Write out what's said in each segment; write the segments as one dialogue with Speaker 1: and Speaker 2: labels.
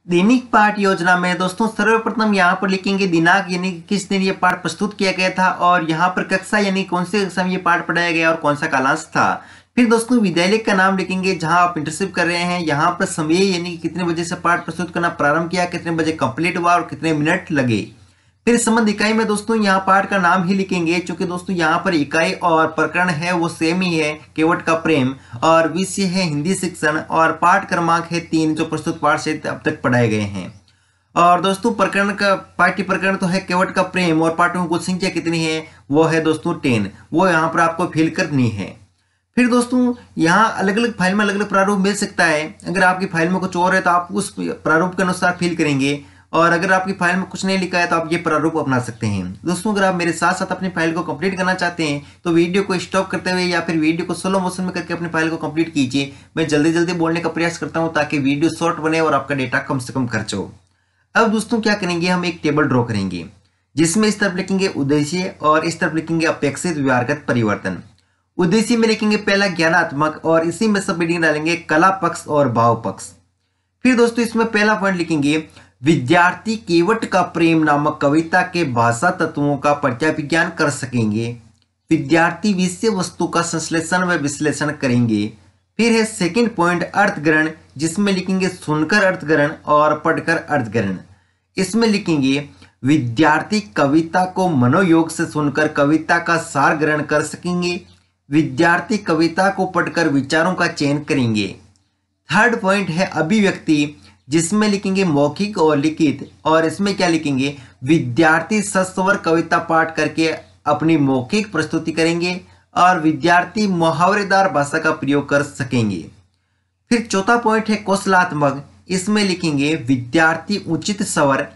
Speaker 1: दैनिक पाठ योजना में दोस्तों सर्वप्रथम यहाँ पर लिखेंगे दिनांक यानी कि किस दिन ये पाठ प्रस्तुत किया गया था और यहाँ पर कक्षा यानी कौन से कक्षा में ये पाठ पढ़ाया गया और कौन सा कालांश था। फिर दोस्तों विद्यालय का नाम लिखेंगे जहाँ आप इंटर्नशिप कर रहे हैं, यहाँ पर समय यानी कि कितने बजे से पाठ प्रस्तुत करना प्रारंभ किया, कितने बजे कंप्लीट हुआ और कितने मिनट लगे। फिर संबंध इकाई में दोस्तों यहाँ पाठ का नाम ही लिखेंगे, क्योंकि दोस्तों यहाँ पर इकाई और प्रकरण है वो सेम ही है, केवट का प्रेम, और विषय है हिंदी शिक्षण, और पाठ क्रमांक है 3 जो प्रस्तुत पाठ से अब तक पढ़ाए गए हैं। और दोस्तों प्रकरण का पाठ्य प्रकरण तो है केवट का प्रेम, और पाठों की कुल संख्या कितनी है वो है दोस्तों 10, वो यहाँ पर आपको फिल करनी है। फिर दोस्तों यहाँ अलग अलग फाइल में अलग अलग प्रारूप मिल सकता है, अगर आपकी फाइल में कुछ और है तो आप उस प्रारूप के अनुसार फिल करेंगे, और अगर आपकी फाइल में कुछ नहीं लिखा है तो आप ये प्रारूप अपना सकते हैं। दोस्तों अगर आप मेरे साथ साथ अपनी फाइल को कंप्लीट करना चाहते हैं तो वीडियो को स्टॉप करते हुए या फिर वीडियो को स्लो मोशन में करके अपनी फाइल को कंप्लीट कीजिए। मैं जल्दी जल्दी बोलने का प्रयास करता हूं ताकि वीडियो शॉर्ट बने और आपका डेटा कम से कम खर्च हो। अब दोस्तों क्या करेंगे, हम एक टेबल ड्रॉ करेंगे जिसमें इस तरफ लिखेंगे उद्देश्य और इस तरफ लिखेंगे अपेक्षित व्यवहारगत परिवर्तन। उद्देश्य में लिखेंगे पहला ज्ञानात्मक, और इसी में सब हेडिंग डालेंगे कला पक्ष और भाव पक्ष। फिर दोस्तों इसमें पहला पॉइंट लिखेंगे विद्यार्थी केवट का प्रेम नामक कविता के भाषा तत्वों का प्रत्याभिज्ञान कर सकेंगे। विद्यार्थी विषय वस्तु का संश्लेषण व विश्लेषण करेंगे। फिर है सेकंड पॉइंट अर्थग्रहण, जिसमें लिखेंगे सुनकर अर्थग्रहण और पढ़कर अर्थग्रहण। इसमें लिखेंगे विद्यार्थी कविता को मनोयोग से सुनकर कविता का सार ग्रहण कर सकेंगे। विद्यार्थी कविता को पढ़कर विचारों का चयन करेंगे। थर्ड पॉइंट है अभिव्यक्ति, जिसमें लिखेंगे मौखिक और लिखित, और इसमें क्या लिखेंगे विद्यार्थी सस्वर कविता पाठ करके अपनी मौखिक प्रस्तुति करेंगे और विद्यार्थी मुहावरेदार भाषा का प्रयोग कर सकेंगे। फिर चौथा पॉइंट है कौशलात्मक, इसमें लिखेंगे विद्यार्थी उचित स्वर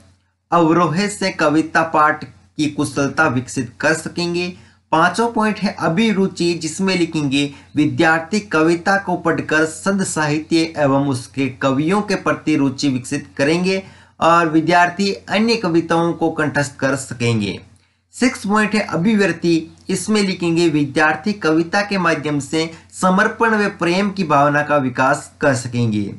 Speaker 1: अवरोह से कविता पाठ की कुशलता विकसित कर सकेंगे। पांचवा पॉइंट है अभिरुचि, जिसमें लिखेंगे विद्यार्थी कविता को पढ़कर संत साहित्य एवं उसके कवियों के प्रति रुचि विकसित करेंगे और विद्यार्थी अन्य कविताओं को कंठस्थ कर सकेंगे। सिक्स पॉइंट है अभिव्यक्ति, इसमें लिखेंगे विद्यार्थी कविता के माध्यम से समर्पण व प्रेम की भावना का विकास कर सकेंगे।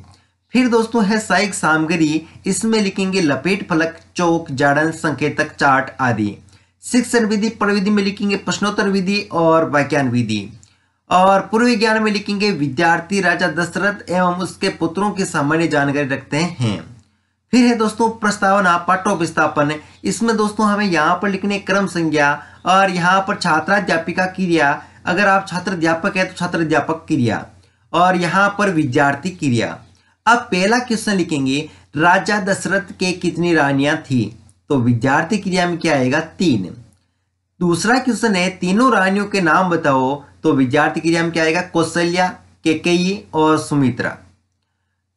Speaker 1: फिर दोस्तों है सहायक सामग्री, इसमें लिखेंगे लपेट फलक, चौक, जाड़न, संकेतक, चार्ट आदि। शिक्षण विधि प्रविधि में लिखेंगे प्रश्नोत्तर विधि और व्याख्यान विधि। और पूर्व ज्ञान में लिखेंगे विद्यार्थी राजा दशरथ एवं उसके पुत्रों की सामान्य जानकारी रखते हैं। फिर है दोस्तों प्रस्तावना पाठोपस्थापन, इसमें दोस्तों हमें यहाँ पर लिखने क्रम संज्ञा और यहाँ पर छात्राध्यापिका क्रिया, अगर आप छात्र अध्यापक है तो छात्र अध्यापक क्रिया, और यहाँ पर विद्यार्थी क्रिया। अब पहला क्वेश्चन लिखेंगे राजा दशरथ के कितनी रानियां थी, तो विद्यार्थी क्रिया में क्या आएगा 3। दूसरा क्वेश्चन है तीनों रानियों के नाम बताओ, तो विद्यार्थी क्रिया में क्या आएगा कौशल्या, केकई और सुमित्रा।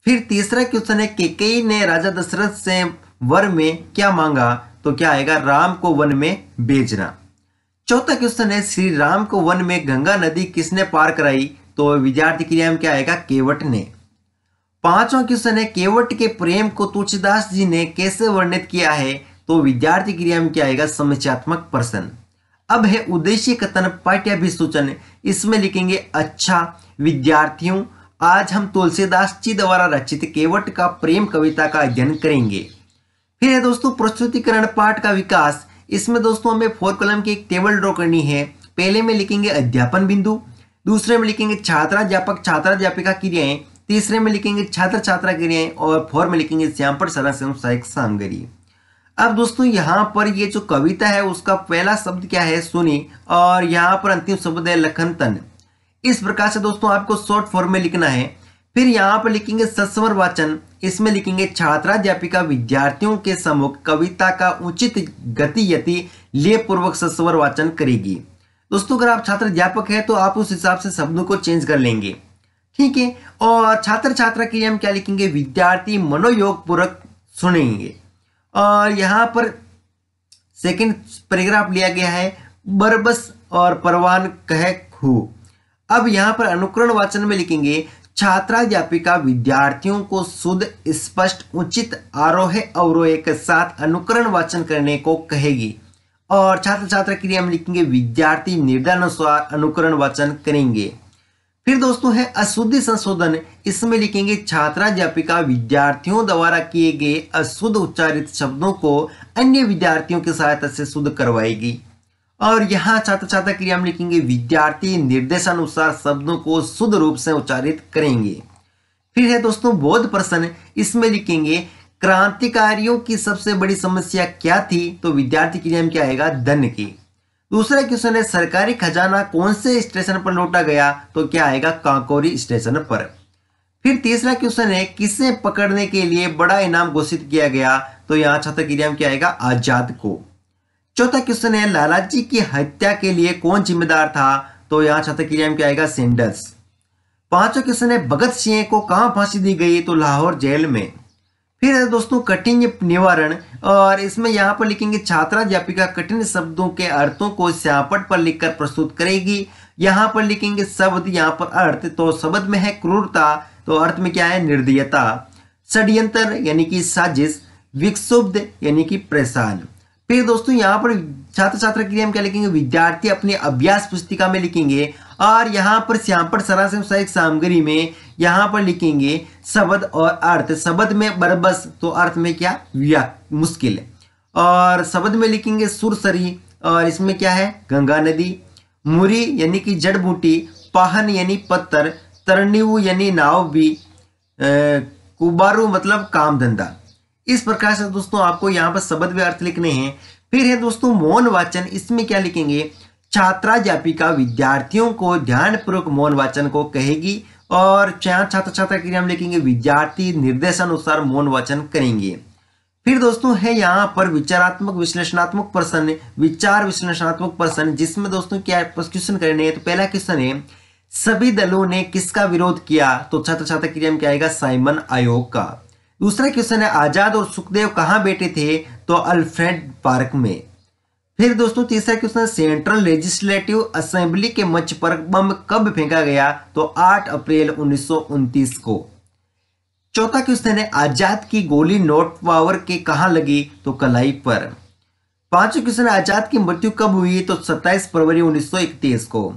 Speaker 1: फिर तीसरा क्वेश्चन है केकई ने राजा दशरथ से वर में क्या मांगा, तो क्या आएगा राम को वन में भेजना। चौथा क्वेश्चन है श्री राम को वन में गंगा नदी किसने पार कराई, तो विद्यार्थी क्रिया में क्या आएगा केवट ने। पांचवा क्वेश्चन है केवट के प्रेम को तुलसीदास जी ने कैसे वर्णित किया है, तो विद्यार्थी क्रिया में क्या आएगा समुच्चयात्मक प्रश्न। अब है उद्देश्य कथन पाठ्याभिसूचन, इसमें लिखेंगे अच्छा विद्यार्थियों, आज हम तुलसीदास जी द्वारा रचित केवट का प्रेम कविता का अध्ययन करेंगे। फिर है दोस्तों प्रस्तुतिकरण पाठ का विकास, इसमें दोस्तों हमें 4 कॉलम की एक टेबल ड्रॉ करनी है। पहले में लिखेंगे अध्यापन बिंदु, दूसरे में लिखेंगे छात्राध्यापक छात्राध्यापिका क्रियाएं, तीसरे में लिखेंगे छात्र छात्रा क्रियाएं, और 4 में लिखेंगे श्यामपट सारांश एवं सहायक सामग्री। अब दोस्तों यहाँ पर ये जो कविता है उसका पहला शब्द क्या है सुनी, और यहाँ पर अंतिम शब्द है लखन तन। इस प्रकार से दोस्तों आपको शॉर्ट फॉर्म में लिखना है। फिर यहाँ पर लिखेंगे सस्वर वाचन, इसमें लिखेंगे छात्राध्यापिका विद्यार्थियों के सम्मुख कविता का उचित गति यति ले पूर्वक सस्वर वाचन करेगी। दोस्तों अगर आप छात्र अध्यापक है तो आप उस हिसाब से शब्दों को चेंज कर लेंगे, ठीक है। और छात्र छात्रा के लिए हम क्या लिखेंगे विद्यार्थी मनोयोग पूर्वक सुनेंगे। और यहाँ पर सेकंड पैराग्राफ लिया गया है बरबस और परवान कह खू। अब यहाँ पर अनुकरण वाचन में लिखेंगे छात्राध्यापिका विद्यार्थियों को शुद्ध स्पष्ट उचित आरोह अवरोह के साथ अनुकरण वाचन करने को कहेगी, और छात्र छात्रा क्रिया में लिखेंगे विद्यार्थी निर्देशानुसार अनुकरण वाचन करेंगे। फिर दोस्तों है अशुद्धि संशोधन, इसमें लिखेंगे छात्राध्यापिका विद्यार्थियों द्वारा किए गए अशुद्ध उच्चारित शब्दों को अन्य विद्यार्थियों की सहायता से शुद्ध करवाएगी। और यहाँ छात्र छात्रा क्रिया में लिखेंगे विद्यार्थी निर्देशानुसार शब्दों को शुद्ध रूप से उच्चारित करेंगे। फिर है दोस्तों बोध प्रश्न, इसमें लिखेंगे क्रांतिकारियों की सबसे बड़ी समस्या क्या थी, तो विद्यार्थी क्रिया में क्या आएगा, धन की। दूसरा क्वेश्चन है सरकारी खजाना कौन से स्टेशन पर लौटा गया, तो क्या आएगा, कांकोरी स्टेशन पर। फिर तीसरा क्वेश्चन है किसे पकड़ने के लिए बड़ा इनाम घोषित किया गया, तो यहाँ छात्र क्रिया में क्या आएगा, आजाद को। चौथा क्वेश्चन है लालाजी की हत्या के लिए कौन जिम्मेदार था, तो यहाँ छात्र क्रिया में क्या आएगा, सेंडर्स। पांचवा क्वेश्चन है भगत सिंह को कहां फांसी दी गई, तो लाहौर जेल में। फिर है दोस्तों कठिन निवारण, और इसमें यहाँ पर लिखेंगे छात्राध्यापिका कठिन शब्दों के अर्थों को स्यापट पर लिखकर प्रस्तुत करेगी। यहाँ पर लिखेंगे शब्द, यहाँ पर अर्थ, तो शब्द में है क्रूरता, तो अर्थ में क्या है, निर्दयता। षड्यंत्र यानी कि साजिश, विक्षुब्ध यानी कि परेशान। फिर दोस्तों यहाँ पर छात्र छात्रा क्रिया में क्या लिखेंगे, विद्यार्थी अपनी अभ्यास पुस्तिका में लिखेंगे, और यहाँ पर श्यामपट सरासर साहित्य सामग्री में यहाँ पर लिखेंगे शब्द और अर्थ। शब्द में बरबस, तो अर्थ में क्या, मुश्किल। और शब्द में लिखेंगे सुरसरी, और इसमें क्या है, गंगा नदी। मुरी यानी कि जड़ बूटी, पाहन यानी पत्थर, तरनीव यानी नाव भी, कुबारू मतलब काम धंधा। इस प्रकार से दोस्तों आपको यहाँ पर शब्द व अर्थ लिखने हैं। फिर है दोस्तों मौन वाचन, इसमें क्या लिखेंगे छात्राध्यापिका विद्यार्थियों को ध्यानपूर्वक मौन वाचन को कहेगी, और छात्र छात्रा क्रिया में लिखेंगे विद्यार्थी निर्देशानुसार मौन वाचन करेंगे। फिर दोस्तों है यहाँ पर विचारात्मक विश्लेषणात्मक प्रश्न, विचार विश्लेषणात्मक प्रश्न, जिसमें दोस्तों क्या क्वेश्चन करने हैं। तो पहला क्वेश्चन है सभी दलों ने किसका विरोध किया, तो छात्र छात्रा क्रिया में क्या आएगा, साइमन आयोग का। दूसरा क्वेश्चन है आजाद और सुखदेव कहाँ बैठे थे, तो अल्फ्रेड पार्क में। फिर दोस्तों तीसरा क्वेश्चन सेंट्रल लेजिस्लेटिव असेंबली के मंच पर बम कब फेंका गया, तो 8 अप्रैल 1929 को। चौथा क्वेश्चन है आजाद की गोली नोट पावर के कहां लगी, तो कलाई पर। पांचवा क्वेश्चन है आजाद की मृत्यु कब हुई, तो 27 फरवरी 1931 को।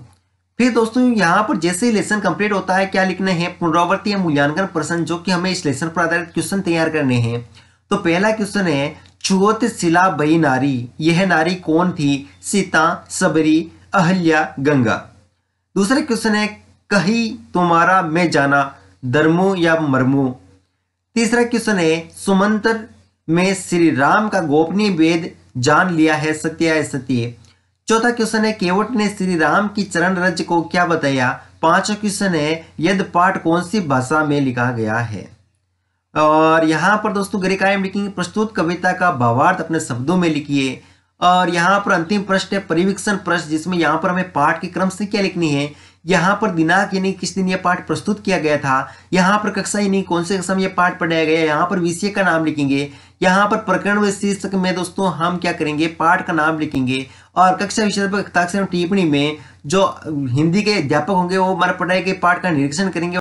Speaker 1: फिर दोस्तों यहाँ पर जैसे ही लेसन कंप्लीट होता है क्या लिखना है, पुनरावृत्ति या मूल्यांकन प्रश्न, जो कि हमें इस लेसन पर आधारित क्वेश्चन तैयार करने हैं। तो पहला क्वेश्चन है छुअत शिला बई नारी, यह नारी कौन थी, सीता, सबरी, अहल्या, गंगा। दूसरा क्वेश्चन है कही तुम्हारा मैं जाना, धर्मो या मर्मो। तीसरा क्वेश्चन है सुमंत्र में श्री राम का गोपनीय वेद जान लिया है, सत्य है सत्य। चौथा क्वेश्चन है केवट ने श्री राम की चरण रज को क्या बताया। पांचवा क्वेश्चन है यद पाठ कौन सी भाषा में लिखा गया है। और यहाँ पर दोस्तों गरिकाएं लिखेंगे प्रस्तुत कविता का भावार्थ अपने शब्दों में लिखिए। और यहाँ पर अंतिम प्रश्न है परिवीक्षण प्रश्न, जिसमें यहाँ पर हमें पाठ की क्रम से क्या लिखनी है। यहाँ पर दिनांक यानी किस दिन यह पाठ प्रस्तुत किया गया था, यहाँ पर कक्षा यानी कौन से कक्षा में यह पाठ पढ़ाया गया, यहाँ पर विषय का नाम लिखेंगे, यहाँ पर प्रकरण व शीर्षक में दोस्तों हम क्या करेंगे पाठ का नाम लिखेंगे। और कक्षा विषय पर हस्ताक्षर टिप्पणी में जो हिंदी के अध्यापक होंगे वो हमारे पढ़ाए गए पाठ का निरीक्षण करेंगे।